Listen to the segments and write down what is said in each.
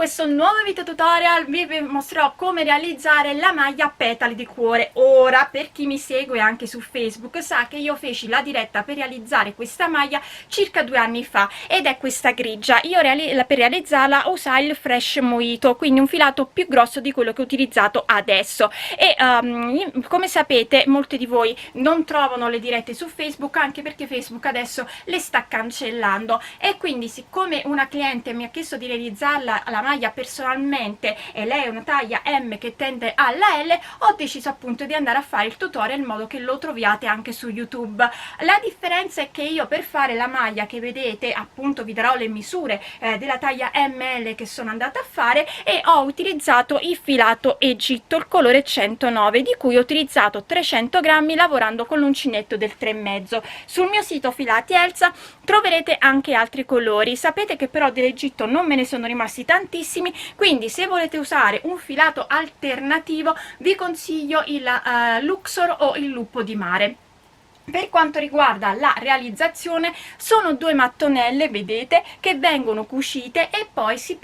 questo nuovo video tutorial vi mostrerò come realizzare la maglia petali di cuore. Ora, per chi mi segue anche su Facebook sa che io feci la diretta per realizzare questa maglia circa 2 anni fa ed è questa grigia. Io per realizzarla usai il Fresh Mojito, quindi un filato più grosso di quello che ho utilizzato adesso. E come sapete, molti di voi non trovano le dirette su Facebook, anche perché Facebook adesso le sta cancellando, e quindi siccome una cliente mi ha chiesto di realizzarla la maglia personalmente e lei è una taglia M che tende alla L, ho deciso appunto di andare a fare il tutorial in modo che lo troviate anche su YouTube. La differenza è che io, per fare la maglia che vedete, appunto vi darò le misure della taglia ML che sono andata a fare, e ho utilizzato il filato Egitto, il colore 109, di cui ho utilizzato 300 grammi lavorando con l'uncinetto del 3,5. Sul mio sito Filati Elsa troverete anche altri colori. Sapete che però dell'Egitto non me ne sono rimasti tantissimi, quindi se volete usare un filato alternativo vi consiglio il Luxor o il lupo di mare. Per quanto riguarda la realizzazione, sono 2 mattonelle, vedete, che vengono cucite e poi si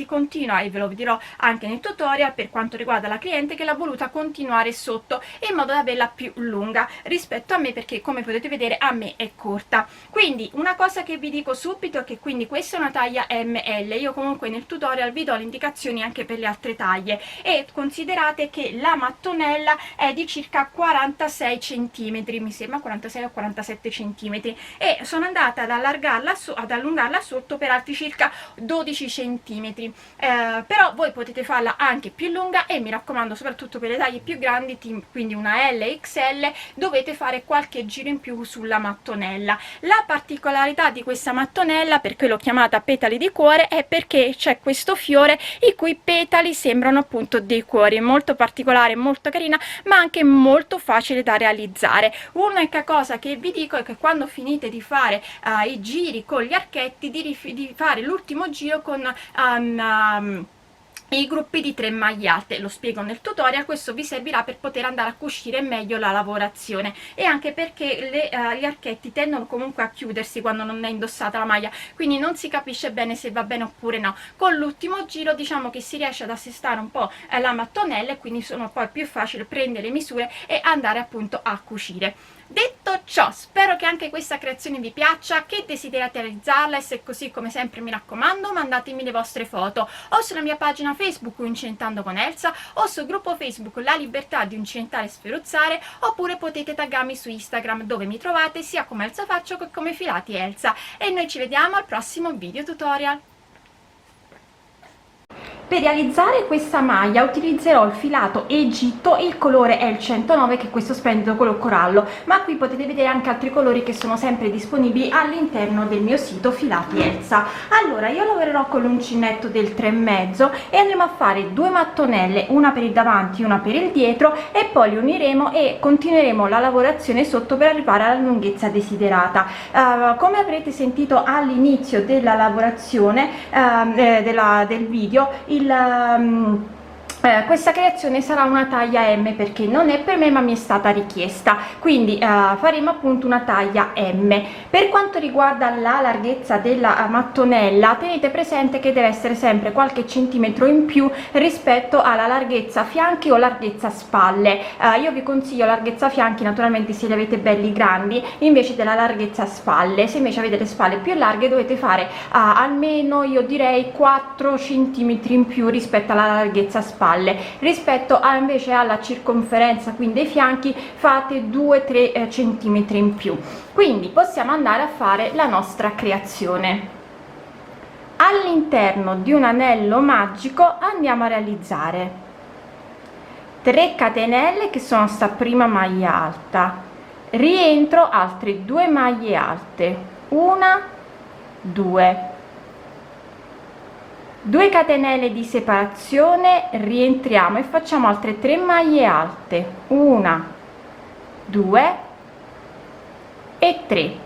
continua, e ve lo dirò anche nel tutorial per quanto riguarda la cliente che l'ha voluta continuare sotto, in modo da averla più lunga rispetto a me, perché come potete vedere a me è corta. Quindi una cosa che vi dico subito è che quindi questa è una taglia ML, io comunque nel tutorial vi do le indicazioni anche per le altre taglie, e considerate che la mattonella è di circa 46 centimetri, mi sembra 46 o 47 centimetri, e sono andata ad allungarla sotto per altri circa 12 centimetri. Però voi potete farla anche più lunga, e mi raccomando, soprattutto per le taglie più grandi, quindi una L, XL, dovete fare qualche giro in più sulla mattonella. La particolarità di questa mattonella, perché l'ho chiamata petali di cuore, è perché c'è questo fiore i cui petali sembrano appunto dei cuori. È molto particolare, molto carina, ma anche molto facile da realizzare. L'unica cosa che vi dico è che quando finite di fare i giri con gli archetti, di fare l'ultimo giro con i gruppi di 3 maglie alte. Lo spiego nel tutorial. Questo vi servirà per poter andare a cucire meglio la lavorazione, e anche perché gli archetti tendono comunque a chiudersi quando non è indossata la maglia, quindi non si capisce bene se va bene oppure no. Con l'ultimo giro diciamo che si riesce ad assestare un po' la mattonella, e quindi sono poi più facile prendere le misure e andare appunto a cucire. Detto ciò, spero che anche questa creazione vi piaccia, che desiderate realizzarla, e se è così, come sempre mi raccomando, mandatemi le vostre foto o sulla mia pagina Facebook Uncinetando con Elsa, o sul gruppo Facebook La Libertà di Uncinetare e Sferuzzare, oppure potete taggarmi su Instagram, dove mi trovate sia come Elsa Faccio che come Filati Elsa. E noi ci vediamo al prossimo video tutorial. Per realizzare questa maglia utilizzerò il filato Egitto, il colore è il 109, che è questo splendido color corallo, ma qui potete vedere anche altri colori che sono sempre disponibili all'interno del mio sito Filati Elsa. Allora, io lavorerò con l'uncinetto del 3,5 e andremo a fare 2 mattonelle, una per il davanti, una per il dietro, e poi li uniremo e continueremo la lavorazione sotto per arrivare alla lunghezza desiderata. Come avrete sentito all'inizio della lavorazione del video, questa creazione sarà una taglia M, perché non è per me ma mi è stata richiesta, quindi faremo appunto una taglia M. Per quanto riguarda la larghezza della mattonella, tenete presente che deve essere sempre qualche centimetro in più rispetto alla larghezza fianchi o larghezza spalle. Io vi consiglio larghezza fianchi naturalmente se li avete belli grandi, invece della larghezza spalle. Se invece avete le spalle più larghe dovete fare almeno, io direi, 4 centimetri in più rispetto alla larghezza spalle. Rispetto a invece alla circonferenza, quindi dei fianchi, fate 2-3 centimetri in più. Quindi possiamo andare a fare la nostra creazione. All'interno di un anello magico andiamo a realizzare 3 catenelle, che sono sta prima maglia alta, rientro altre 2 maglie alte, 1, 2, 2 catenelle di separazione, rientriamo e facciamo altre 3 maglie alte, 1, 2 e 3,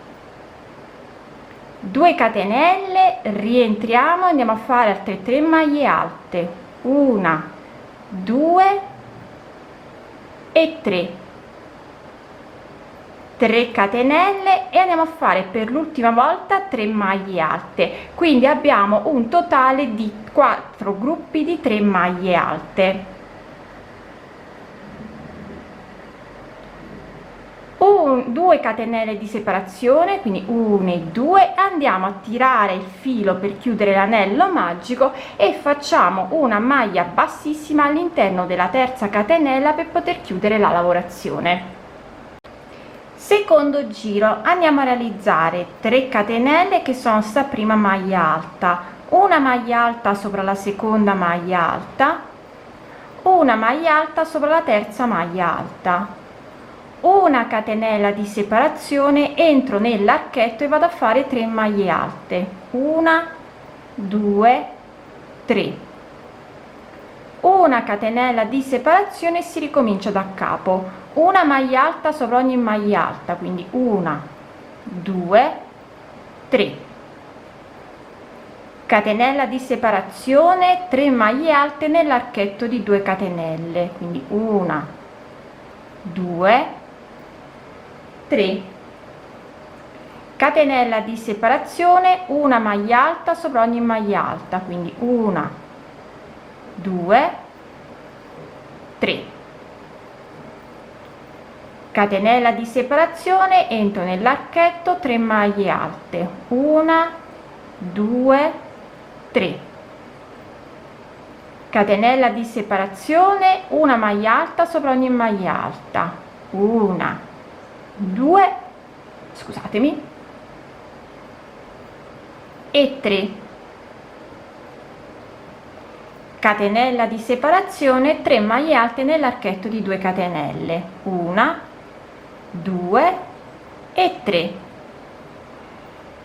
2 catenelle, rientriamo, andiamo a fare altre 3 maglie alte, 1, 2 e 3, 3 catenelle e andiamo a fare per l'ultima volta 3 maglie alte, quindi abbiamo un totale di 4 gruppi di 3 maglie alte. 2 catenelle di separazione, quindi 1 e 2, andiamo a tirare il filo per chiudere l'anello magico e facciamo una maglia bassissima all'interno della terza catenella per poter chiudere la lavorazione. Secondo giro andiamo a realizzare 3 catenelle che sono sta prima maglia alta, una maglia alta sopra la seconda maglia alta, una maglia alta sopra la terza maglia alta, una catenella di separazione, entro nell'archetto e vado a fare 3 maglie alte, 1 2 3, una catenella di separazione e si ricomincia da capo, una maglia alta sopra ogni maglia alta, quindi 1 2 3, catenella di separazione, 3 maglie alte nell'archetto di 2 catenelle, quindi 1 2 3, catenella di separazione, una maglia alta sopra ogni maglia alta, quindi 1 2 3, catenella di separazione, entro nell'archetto, 3 maglie alte, 1 2 3, catenella di separazione, una maglia alta sopra ogni maglia alta, 1 2, scusatemi, e 3, catenella di separazione, 3 maglie alte nell'archetto di 2 catenelle, 1 2 e 3,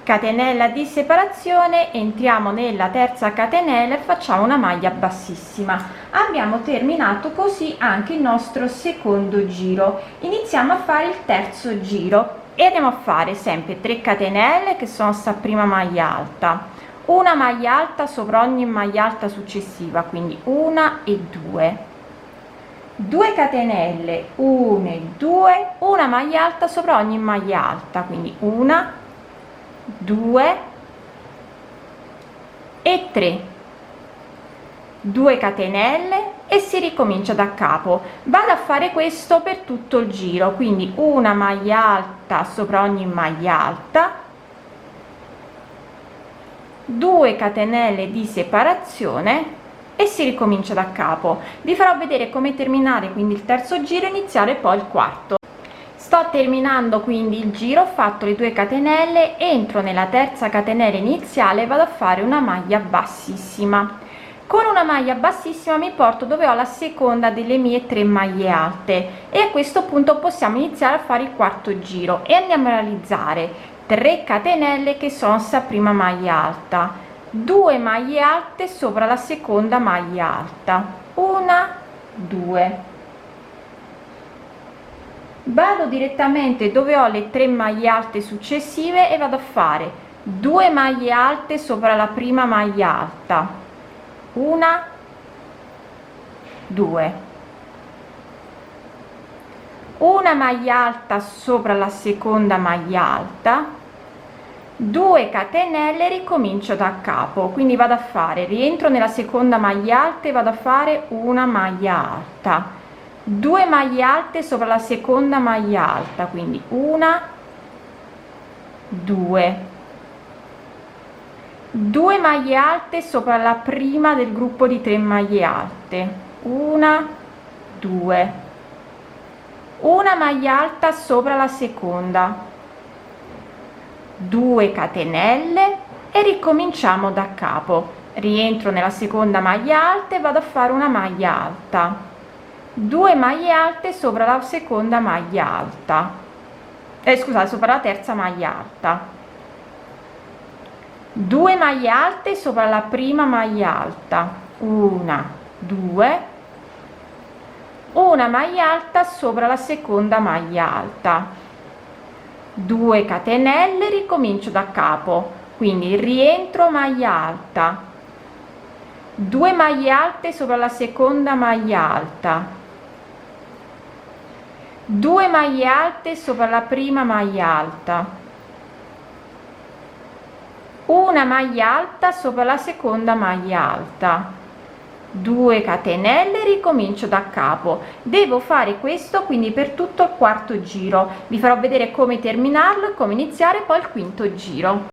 catenella di separazione, entriamo nella terza catenella e facciamo una maglia bassissima. Abbiamo terminato così anche il nostro secondo giro. Iniziamo a fare il terzo giro e andiamo a fare sempre 3 catenelle che sono sta prima maglia alta, una maglia alta sopra ogni maglia alta successiva, quindi 1 e 2, 2 catenelle, 1 e 2, una maglia alta sopra ogni maglia alta, quindi 1 2 e 3, 2 catenelle e si ricomincia da capo. Vado a fare questo per tutto il giro, quindi una maglia alta sopra ogni maglia alta, 2 catenelle di separazione e si ricomincia da capo. Vi farò vedere come terminare quindi il terzo giro e iniziare poi il quarto. Sto terminando quindi il giro, ho fatto le 2 catenelle, entro nella terza catenella iniziale e vado a fare una maglia bassissima. Con una maglia bassissima mi porto dove ho la seconda delle mie 3 maglie alte e a questo punto possiamo iniziare a fare il quarto giro e andiamo a realizzare 3 catenelle che sono sta prima maglia alta, 2 maglie alte sopra la seconda maglia alta, 1 2, vado direttamente dove ho le 3 maglie alte successive e vado a fare 2 maglie alte sopra la prima maglia alta, 1 2, una maglia alta sopra la seconda maglia alta, 2 catenelle, ricomincio da capo, quindi vado a fare, rientro nella seconda maglia alta e vado a fare una maglia alta, 2 maglie alte sopra la seconda maglia alta, quindi 1 2, 2 maglie alte sopra la prima del gruppo di 3 maglie alte, 1 2, una maglia alta sopra la seconda, 2 catenelle e ricominciamo da capo, rientro nella seconda maglia alta e vado a fare una maglia alta, 2 maglie alte sopra la seconda maglia alta, scusate, sopra la terza maglia alta, 2 maglie alte sopra la prima maglia alta, 1 2, una maglia alta sopra la seconda maglia alta, 2 catenelle, ricomincio da capo, quindi rientro maglia alta, 2 maglie alte sopra la seconda maglia alta, 2 maglie alte sopra la prima maglia alta, una maglia alta sopra la seconda maglia alta, 2 catenelle, ricomincio da capo. Devo fare questo quindi per tutto il quarto giro. Vi farò vedere come terminarlo e come iniziare poi il quinto giro.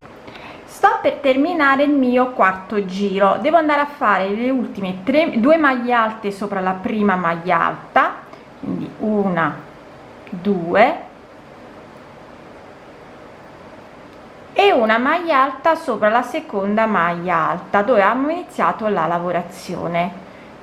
Sto per terminare il mio quarto giro, devo andare a fare le ultime 2 maglie alte sopra la prima maglia alta, quindi 1, 2 e una maglia alta sopra la seconda maglia alta dove abbiamo iniziato la lavorazione.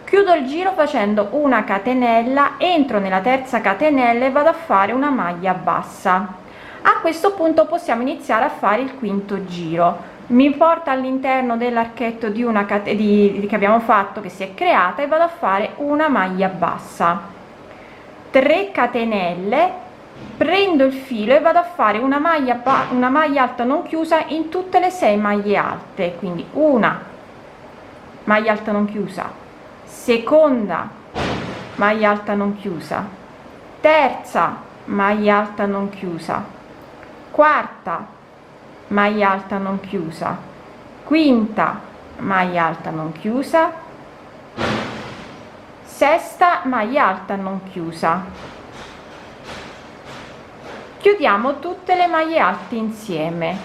Chiudo il giro facendo una catenella, entro nella terza catenella e vado a fare una maglia bassa. A questo punto possiamo iniziare a fare il quinto giro. Mi porta all'interno dell'archetto di una che abbiamo fatto, che si è creata, e vado a fare una maglia bassa, 3 catenelle, prendo il filo e vado a fare una maglia alta non chiusa in tutte le 6 maglie alte, quindi una maglia alta non chiusa, seconda maglia alta non chiusa, terza maglia alta non chiusa, quarta maglia alta non chiusa, quinta maglia alta non chiusa, sesta maglia alta non chiusa. Chiudiamo tutte le maglie alte insieme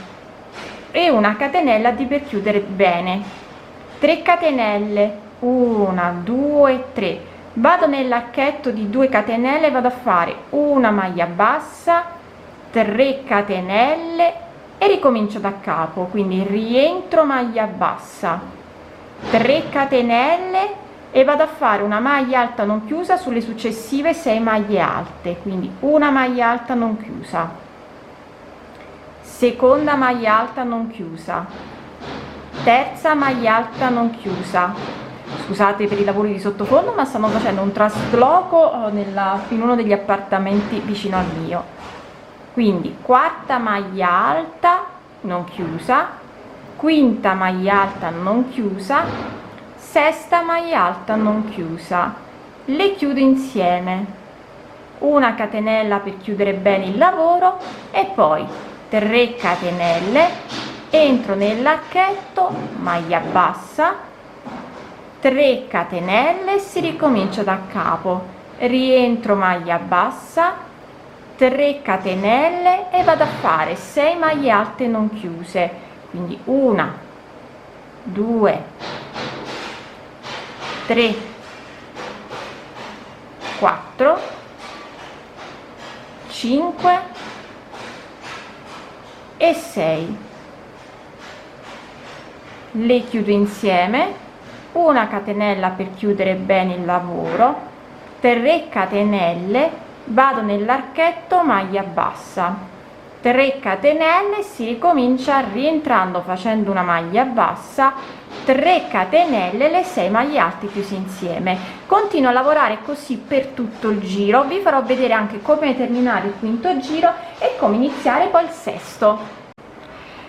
e una catenella per chiudere bene. 3 catenelle, 1, 2, 3. Vado nell'archetto di 2 catenelle, vado a fare una maglia bassa, 3 catenelle e ricomincio da capo, quindi rientro maglia bassa, 3 catenelle e vado a fare una maglia alta non chiusa sulle successive 6 maglie alte, quindi una maglia alta non chiusa, seconda maglia alta non chiusa, terza maglia alta non chiusa. Scusate per i lavori di sottofondo, ma stanno facendo un trasloco in uno degli appartamenti vicino al mio. Quindi quarta maglia alta non chiusa, quinta maglia alta non chiusa, sesta maglia alta non chiusa. Le chiudo insieme, una catenella per chiudere bene il lavoro e poi 3 catenelle, entro nell'archetto, maglia bassa, 3 catenelle, si ricomincia da capo, rientro maglia bassa, 3 catenelle e vado a fare 6 maglie alte non chiuse, quindi 1, 2, 3, 4, 5 e 6. Le chiudo insieme, una catenella per chiudere bene il lavoro, 3 catenelle, vado nell'archetto, maglia bassa, 3 catenelle, si ricomincia rientrando facendo una maglia bassa, 3 catenelle, le 6 maglie alte chiuse insieme. Continuo a lavorare così per tutto il giro. Vi farò vedere anche come terminare il quinto giro e come iniziare poi il sesto.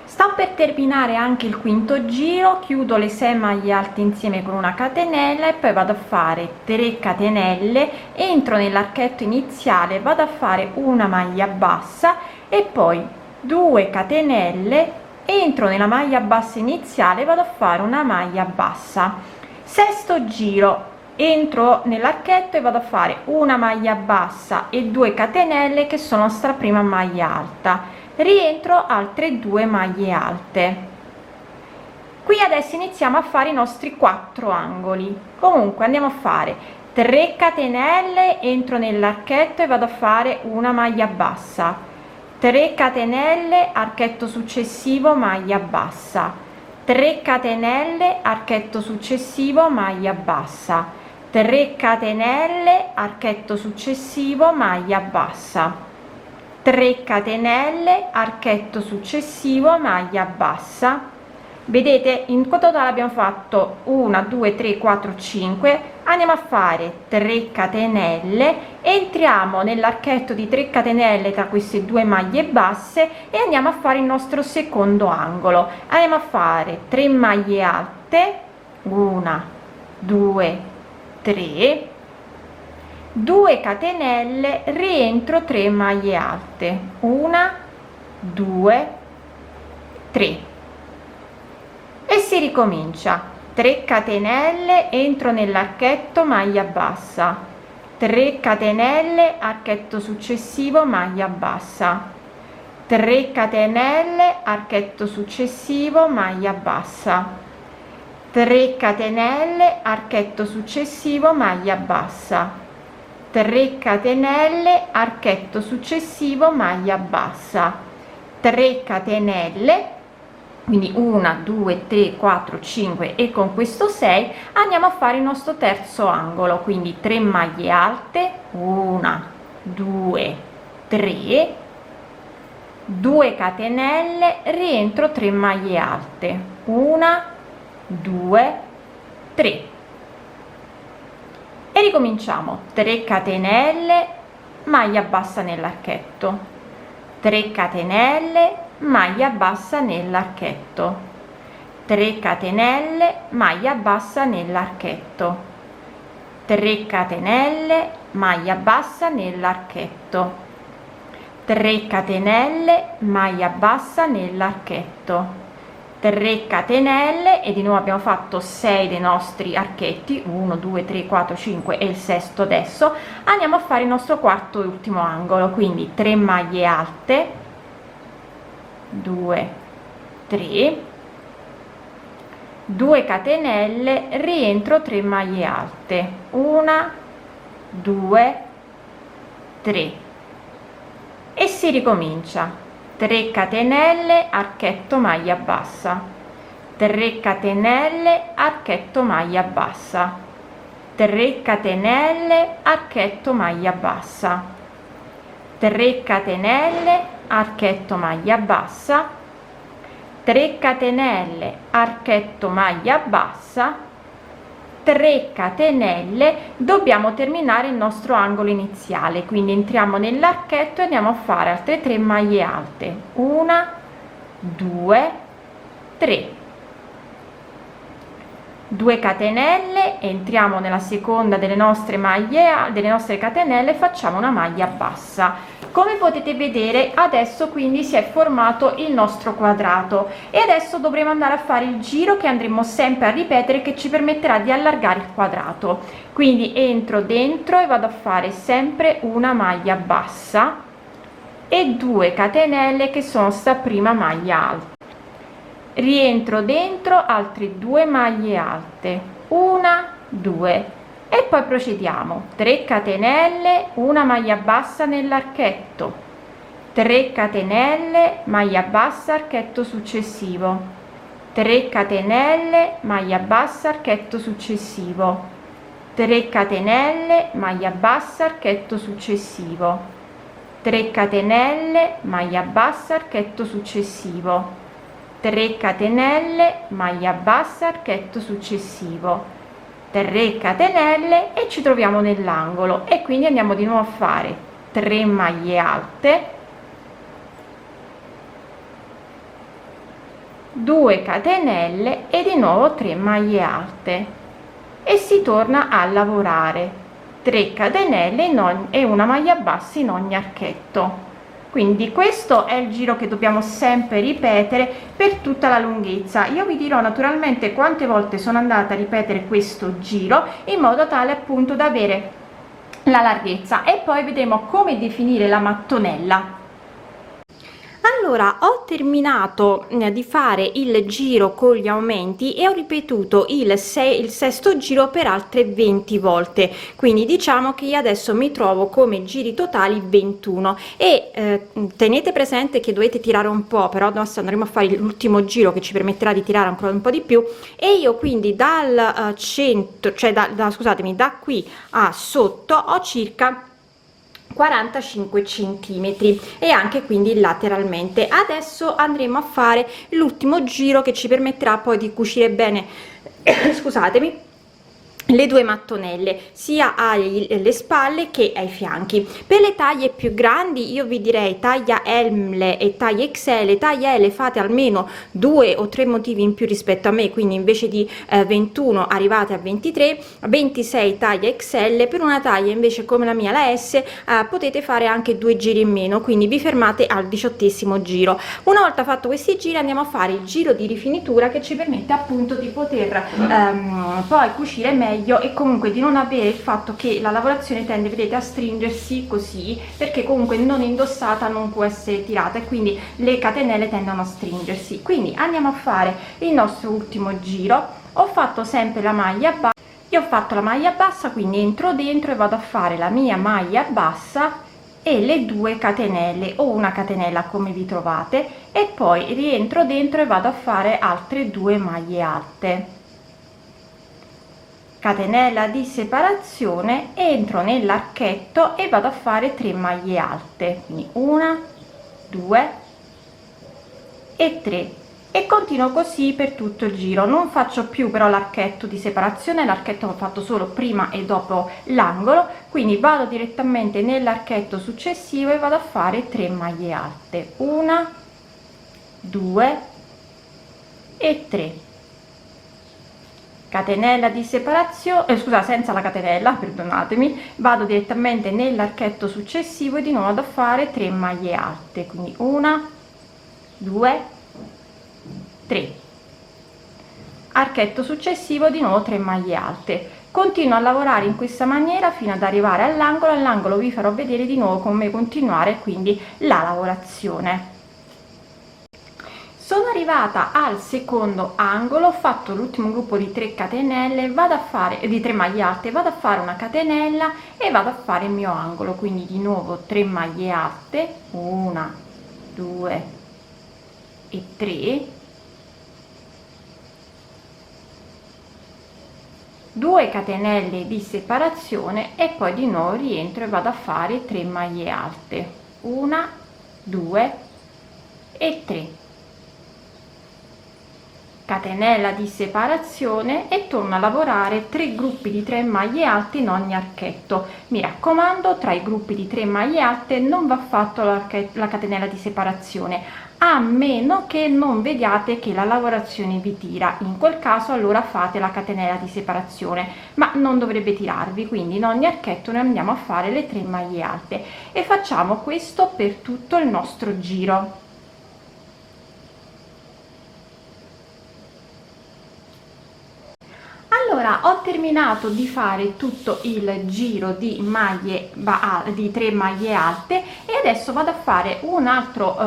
Sto per terminare anche il quinto giro, chiudo le 6 maglie alte insieme con una catenella e poi vado a fare 3 catenelle, entro nell'archetto iniziale, vado a fare una maglia bassa e poi 2 catenelle, entro nella maglia bassa iniziale, vado a fare una maglia bassa. Sesto giro, entro nell'archetto e vado a fare una maglia bassa e 2 catenelle che sono sta prima maglia alta, rientro altre 2 maglie alte. Qui adesso iniziamo a fare i nostri 4 angoli. Comunque andiamo a fare 3 catenelle, entro nell'archetto e vado a fare una maglia bassa, 3 catenelle, archetto successivo, maglia bassa, 3 catenelle, archetto successivo, maglia bassa, 3 catenelle, archetto successivo, maglia bassa, 3 catenelle, archetto successivo, maglia bassa. Vedete, in totale abbiamo fatto 1, 2, 3, 4, 5. Andiamo a fare 3 catenelle, entriamo nell'archetto di 3 catenelle tra queste 2 maglie basse e andiamo a fare il nostro secondo angolo. Andiamo a fare 3 maglie alte, 1, 2, 3, 2 catenelle, rientro 3 maglie alte, 1 2 3 e si ricomincia. 3 catenelle, entro nell'archetto, maglia bassa, 3 catenelle, archetto successivo, maglia bassa, 3 catenelle, archetto successivo, maglia bassa, 3 catenelle, archetto successivo, maglia bassa, 3 catenelle, archetto successivo, maglia bassa, 3 catenelle, quindi 1 2 3 4 5 e con questo 6 andiamo a fare il nostro terzo angolo, quindi 3 maglie alte, 1 2 3, 2 catenelle, rientro 3 maglie alte, 1 2 3 e ricominciamo. 3 catenelle, maglia bassa nell'archetto, 3 catenelle, maglia bassa nell'archetto, 3 catenelle, maglia bassa nell'archetto, 3 catenelle, maglia bassa nell'archetto, 3 catenelle, maglia bassa nell'archetto, 3 catenelle e di nuovo abbiamo fatto 6 dei nostri archetti, 1 2 3 4 5 e il sesto. Adesso andiamo a fare il nostro quarto e ultimo angolo, quindi 3 maglie alte, 2 3, 2 catenelle, rientro 3 maglie alte, 1 2 3 e si ricomincia. 3 catenelle, archetto, maglia bassa, 3 catenelle, archetto, maglia bassa, 3 catenelle, archetto, maglia bassa, 3 catenelle, archetto, maglia bassa, 3 catenelle, archetto, maglia bassa, 3 catenelle. Dobbiamo terminare il nostro angolo iniziale, quindi entriamo nell'archetto e andiamo a fare altre 3 maglie alte, 1 2 3, 2 catenelle, entriamo nella seconda delle nostre maglie, delle nostre catenelle, facciamo una maglia bassa. Come potete vedere adesso quindi si è formato il nostro quadrato e adesso dovremo andare a fare il giro che andremo sempre a ripetere, che ci permetterà di allargare il quadrato. Quindi entro dentro e vado a fare sempre una maglia bassa e 2 catenelle che sono sta prima maglia alta, rientro dentro, altre 2 maglie alte, 1 2 e poi procediamo. 3 catenelle, una maglia bassa nell'archetto, 3 catenelle, maglia bassa, archetto successivo, 3 catenelle, maglia bassa, archetto successivo, 3 catenelle, maglia bassa, archetto successivo, 3 catenelle, maglia bassa, archetto successivo, 3 catenelle, maglia bassa, archetto successivo, 3 catenelle e ci troviamo nell'angolo e quindi andiamo di nuovo a fare 3 maglie alte, 2 catenelle e di nuovo 3 maglie alte e si torna a lavorare 3 catenelle e una maglia bassa in ogni archetto. Quindi questo è il giro che dobbiamo sempre ripetere per tutta la lunghezza. Io vi dirò naturalmente quante volte sono andata a ripetere questo giro in modo tale appunto da avere la larghezza e poi vedremo come definire la mattonella. Allora, ho terminato di fare il giro con gli aumenti e ho ripetuto il sesto giro per altre 20 volte, quindi diciamo che io adesso mi trovo come giri totali 21 e tenete presente che dovete tirare un po', però adesso andremo a fare l'ultimo giro che ci permetterà di tirare ancora un po' di più e io quindi dal centro, cioè scusatemi, da qui a sotto ho circa 45 centimetri e anche quindi lateralmente. Adesso andremo a fare l'ultimo giro che ci permetterà poi di cucire bene scusatemi, le due mattonelle sia alle spalle che ai fianchi. Per le taglie più grandi io vi direi taglia L e taglia XL. Taglia L fate almeno 2 o 3 motivi in più rispetto a me, quindi invece di 21 arrivate a 23, 26 taglia XL. Per una taglia invece come la mia, la S, potete fare anche 2 giri in meno, quindi vi fermate al 18° giro. Una volta fatto questi giri andiamo a fare il giro di rifinitura, che ci permette appunto di poter poi cucire meglio e comunque di non avere il fatto che la lavorazione tende, vedete, a stringersi così, perché comunque non indossata non può essere tirata e quindi le catenelle tendono a stringersi. Quindi andiamo a fare il nostro ultimo giro. Ho fatto sempre la maglia bassa, io ho fatto la maglia bassa, quindi entro dentro e vado a fare la mia maglia bassa e le 2 catenelle o una catenella come vi trovate, e poi rientro dentro e vado a fare altre 2 maglie alte, catenella di separazione, entro nell'archetto e vado a fare 3 maglie alte, quindi 1, 2 e 3, e continuo così per tutto il giro. Non faccio più però l'archetto di separazione, l'archetto l'ho fatto solo prima e dopo l'angolo, quindi vado direttamente nell'archetto successivo e vado a fare 3 maglie alte, 1, 2 e 3, catenella di separazione, scusa, senza la catenella, perdonatemi, vado direttamente nell'archetto successivo e di nuovo vado a fare 3 maglie alte, quindi 1, 2, 3, archetto successivo, di nuovo 3 maglie alte. Continuo a lavorare in questa maniera fino ad arrivare all'angolo. All'angolo vi farò vedere di nuovo come continuare quindi la lavorazione. Sono arrivata al secondo angolo, ho fatto l'ultimo gruppo di 3 catenelle, vado a fare di 3 maglie alte, vado a fare una catenella e vado a fare il mio angolo, quindi di nuovo 3 maglie alte, 1, 2 e 3, 2 catenelle di separazione e poi di nuovo rientro e vado a fare 3 maglie alte, 1, 2 e 3, catenella di separazione e torno a lavorare 3 gruppi di 3 maglie alte in ogni archetto. Mi raccomando, tra i gruppi di 3 maglie alte non va fatto la catenella di separazione, a meno che non vediate che la lavorazione vi tira. In quel caso allora fate la catenella di separazione, ma non dovrebbe tirarvi, quindi in ogni archetto noi andiamo a fare le 3 maglie alte e facciamo questo per tutto il nostro giro. Allora, ho terminato di fare tutto il giro di maglie di 3 maglie alte e adesso vado a fare un altro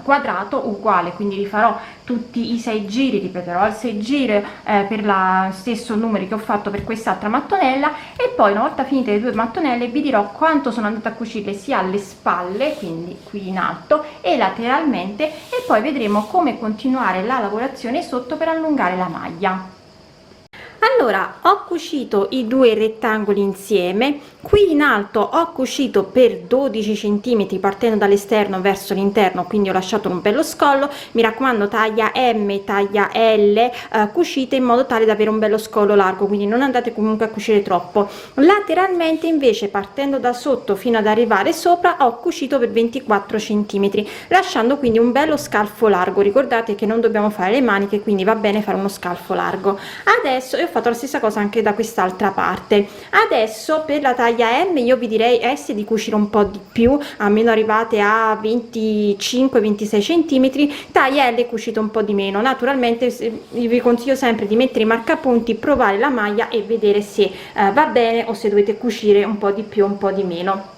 quadrato uguale, quindi rifarò tutti i 6 giri, ripeterò il 6 giri per la stesso numero che ho fatto per quest'altra mattonella, e poi una volta finite le 2 mattonelle vi dirò quanto sono andata a cucirle sia alle spalle, quindi qui in alto, e lateralmente, e poi vedremo come continuare la lavorazione sotto per allungare la maglia. Allora, ho cucito i 2 rettangoli insieme. Qui in alto ho cucito per 12 centimetri partendo dall'esterno verso l'interno, quindi ho lasciato un bello scollo. Mi raccomando, taglia M, taglia L, cucite in modo tale da avere un bello scollo largo, quindi non andate comunque a cucire troppo. Lateralmente invece, partendo da sotto fino ad arrivare sopra, ho cucito per 24 centimetri, lasciando quindi un bello scalfo largo. Ricordate che non dobbiamo fare le maniche, quindi va bene fare uno scalfo largo. Adesso ho fatto la stessa cosa anche da quest'altra parte. Adesso per la taglia M io vi direi di cucire un po' di più, almeno arrivate a 25-26 centimetri. Taglia L cucite un po' di meno. Naturalmente vi consiglio sempre di mettere i marcapunti, provare la maglia e vedere se va bene o se dovete cucire un po' di più, un po' di meno.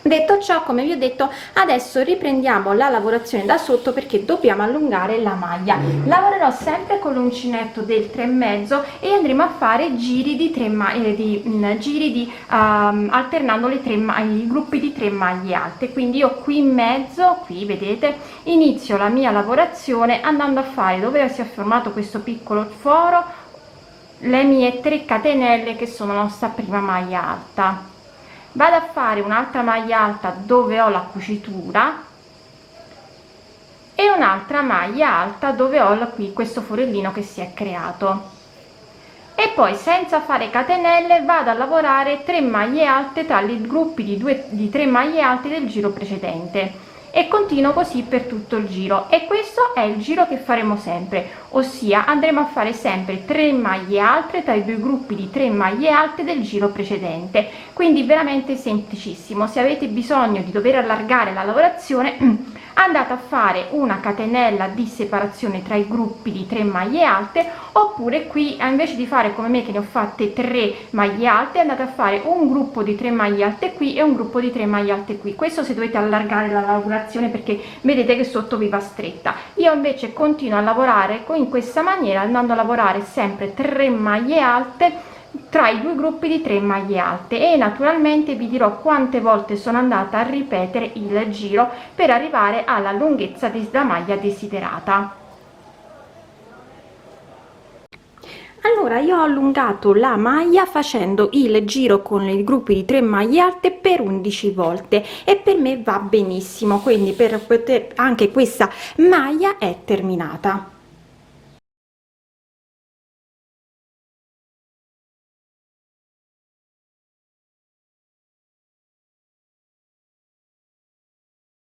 Detto ciò, come vi ho detto, adesso riprendiamo la lavorazione da sotto perché dobbiamo allungare la maglia. Lavorerò sempre con l'uncinetto del 3,5 e andremo a fare giri di alternando i gruppi di 3 maglie alte. Quindi io qui in mezzo, qui vedete, inizio la mia lavorazione andando a fare, dove si è formato questo piccolo foro, le mie 3 catenelle che sono la nostra prima maglia alta. Vado a fare un'altra maglia alta dove ho la cucitura e un'altra maglia alta dove ho qui questo forellino che si è creato, e e poi senza fare catenelle vado a lavorare 3 maglie alte tra i gruppi di 3 maglie alte del giro precedente e continuo così per tutto il giro. E questo è il giro che faremo sempre, ossia andremo a fare sempre 3 maglie alte tra i due gruppi di 3 maglie alte del giro precedente, quindi veramente semplicissimo. Se avete bisogno di dover allargare la lavorazione andate a fare una catenella di separazione tra i gruppi di 3 maglie alte, oppure qui invece di fare come me che ne ho fatte 3 maglie alte andate a fare un gruppo di 3 maglie alte qui e un gruppo di 3 maglie alte qui. Questo se dovete allargare la lavorazione perché vedete che sotto vi va stretta. Io invece continuo a lavorare in questa maniera, andando a lavorare sempre 3 maglie alte tra i due gruppi di 3 maglie alte, e naturalmente vi dirò quante volte sono andata a ripetere il giro per arrivare alla lunghezza della maglia desiderata. Allora io ho allungato la maglia facendo il giro con i gruppi di 3 maglie alte per 11 volte e per me va benissimo, quindi per poter anche questa maglia è terminata.